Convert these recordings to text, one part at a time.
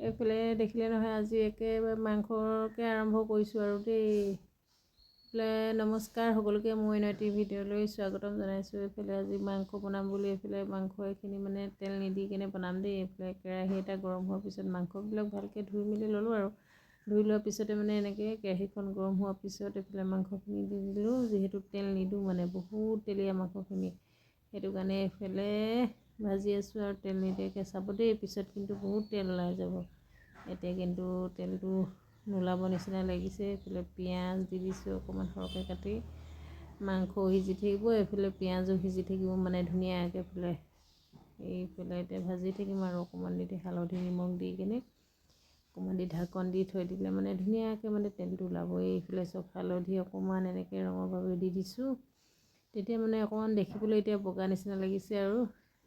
এইফালে দেখিলে নহয় আজি একেবাৰে মাংসকে আৰম্ভ কৰিছোঁ আৰু দেই। এইফালে নমস্কাৰ সকলোকে মইনাটি ভিডিঅ'লৈ স্বাগতম জনাইছোঁ। এইফালে আজি মাংস বনাম বুলি এইফালে মাংস এইখিনি মানে তেল নিদি কেনে বনাম দেই। এইফালে কেৰাহী এটা গৰম হোৱাৰ পিছত মাংসবিলাক ভালকৈ ধুই মেলি ল'লোঁ আৰু ধুই লোৱাৰ পিছতে মানে এনেকৈ কেৰাহীখন গৰম হোৱাৰ পিছত এইফালে মাংসখিনি দি দিলোঁ। যিহেতু তেল নিদিওঁ মানে বহুত তেলীয়া মাংসখিনি, সেইটো কাৰণে এইফালে ভাজি আছোঁ আৰু তেল নিদিয়াকৈ চাব দেই। পিছত কিন্তু বহুত তেল ওলাই যাব। এতিয়া কিন্তু তেলটো নোলাব নিচিনা লাগিছে। এইফালে পিঁয়াজ দি দিছোঁ অকণমান সৰহকৈ কাটি। মাংসও সিজি থাকিব, এইফালে পিঁয়াজো সিজি থাকিব মানে ধুনীয়াকৈ। এইফালে এতিয়া ভাজি থাকিম আৰু অকণমান দি হালধি নিমখ দি কিনে অকণমান দি ঢাকন দি থৈ দিলে মানে ধুনীয়াকৈ মানে তেলটো ওলাব। এইফালে চব হালধি অকণমান এনেকৈ ৰঙৰভাৱে দি দিছোঁ। তেতিয়া মানে অকণমান দেখিবলৈ এতিয়া বগা নিচিনা লাগিছে আৰু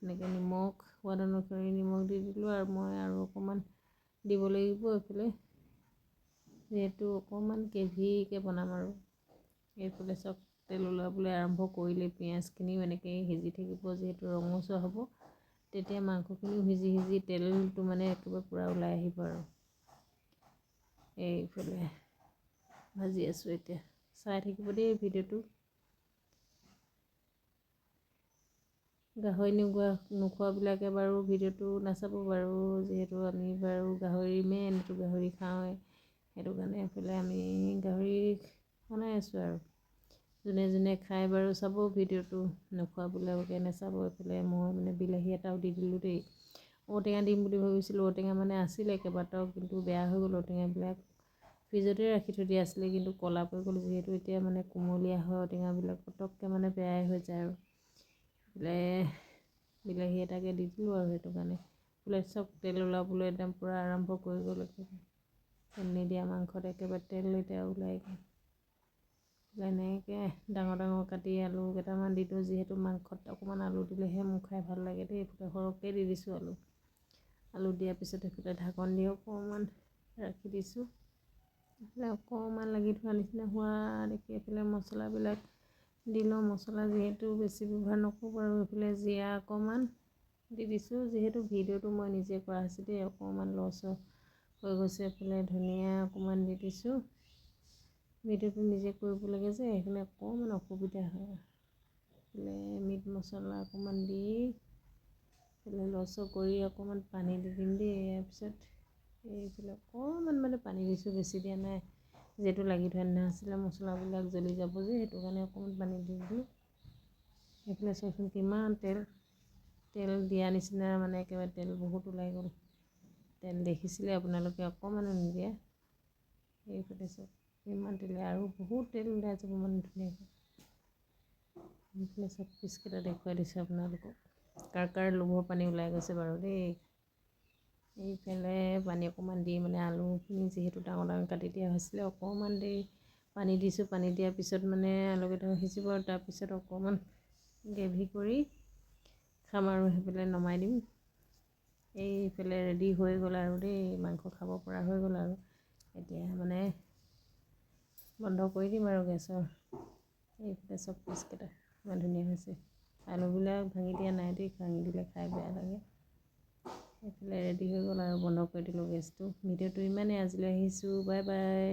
এনেকৈ নিমখ সোৱাদ অনুসৰি নিমখ দি দিলোঁ আৰু মই আৰু অকণমান দিব লাগিব এইফালে, যিহেতু অকণমান গ্ৰেভিকৈ বনাম আৰু। এইফালে চব তেল ওলাবলৈ আৰম্ভ কৰিলে পিঁয়াজখিনিও এনেকৈ সিজি থাকিব, যিহেতু ৰঙচুৱা হ'ব। তেতিয়া মাংসখিনিও সিজি সিজি তেলটো মানে একেবাৰে পূৰা ওলাই আহিব আৰু। এইফালে ভাজি আছোঁ এতিয়া, চাই থাকিব দেই ভিডিঅ'টো। গাহৰি নোখোৱাবিলাকে বাৰু ভিডিঅ'টো নাচাব বাৰু, যিহেতু আমি বাৰু গাহৰি মেইন, এইটো গাহৰি খাওঁৱেই। সেইটো কাৰণে এইফালে আমি গাহৰি বনাই আছোঁ আৰু। যোনে যোনে খাই বাৰু চাব ভিডিঅ'টো, নোখোৱাবিলাকে নাচাব। এইফালে মই মানে বিলাহী এটাও দি দিলোঁ দেই। ঔটেঙা দিম বুলি ভাবিছিলোঁ, ঔটেঙা মানে আছিলে কেইবাটাও, কিন্তু বেয়া হৈ গ'ল ঔটেঙাবিলাক। ফ্ৰিজতে ৰাখি থৈ দিয়া আছিলে, কিন্তু ক'লা পৰি গ'ল। যিহেতু এতিয়া মানে কুমলীয়া হয় ঔটেঙাবিলাক, পটককৈ মানে বেয়াই হৈ যায় আৰু। বিলাহী এটাকে দি দিলোঁ আৰু সেইটো কাৰণে। চব তেল ওলাবলৈ একদম পূৰা আৰম্ভ কৰি গ'ল। তেল নিদিয়া মাংসত একেবাৰে তেল এতিয়া ওলাই গ'ল। এনেকৈ ডাঙৰ ডাঙৰ কাটি আলু কেইটামান দি দিওঁ, যিহেতু মাংসত অকণমান আলু দিলেহে মোৰ খাই ভাল লাগে দেই। এইফালে সৰহকৈ দি দিছোঁ আলু। আলু দিয়াৰ পিছত এইফালে ঢাকন দি অকণমান ৰাখি দিছোঁ। এইফালে অকণমান লাগি থোৱা নিচিনা হোৱা দেখি এইফালে মছলাবিলাক দি লওঁ। মছলা যিহেতু বেছি ব্যৱহাৰ নকৰোঁ বাৰু, এইফালে জিৰা অকণমান দি দিছোঁ। যিহেতু ভিডিঅ'টো মই নিজে কৰা হৈছে দেই, অকণমান লছ হৈ গৈছে। এইফালে ধনিয়া অকণমান দি দিছোঁ। ভিডিঅ'টো নিজে কৰিব লাগে যে, সেইকাৰণে অকণমান অসুবিধা হয়। এইফালে মিট মছলা অকণমান দি এইফালে লছ কৰি অকণমান পানী দি দিম দেই। ইয়াৰ পিছত এইফালে অকণমান মানে পানী দিছোঁ, বেছি দিয়া নাই। যিহেতু লাগি থোৱা নিচিনা আছিলে, মছলাবিলাক জ্বলি যাব যে, সেইটো কাৰণে অকণমান পানী দি দিলোঁ। এইফালে চাওকচোন কিমান তেল দিয়া নিচিনা, মানে একেবাৰে তেল বহুত ওলাই গ'ল। তেল দেখিছিলে আপোনালোকে, অকণমানো নিদিয়া। এইফালে চব ইমান তেল, আৰু বহুত তেল ওলাই যাব মানে ধুনীয়াকৈ। এইফালে চব পিচকেইটা দেখুৱাই দিছোঁ আপোনালোকক। কাৰ লোভৰ পানী ওলাই গৈছে বাৰু দেই। এইফালে পানী অকণমান দি মানে আলুখিনি যিহেতু ডাঙৰ ডাঙৰ কাটি দিয়া হৈছিলে, অকণমান দেৰি পানী দিছোঁ। পানী দিয়াৰ পিছত মানে আলুকেইটাও সিজিব, আৰু তাৰপিছত অকণমান গ্ৰেভি কৰি খাম আৰু সেইফালে নমাই দিম। এইফালে ৰেডি হৈ গ'ল আৰু দেই, মাংস খাব পৰা হৈ গ'ল আৰু। এতিয়া মানে বন্ধ কৰি দিম আৰু গেছৰ। এইফালে চব পিচকেইটা ইমান ধুনীয়া হৈছে। আলুবিলাক ভাঙি দিয়া নাই দেই, ভাঙি দিলে খাই বেয়া লাগে। এইফালে ৰেডি হৈ গ'ল আৰু বন্ধ কৰি দিলোঁ গেছটো। ভিডিঅ'টো ইমানেই, আজিলৈ আহিছোঁ, বাই বাই।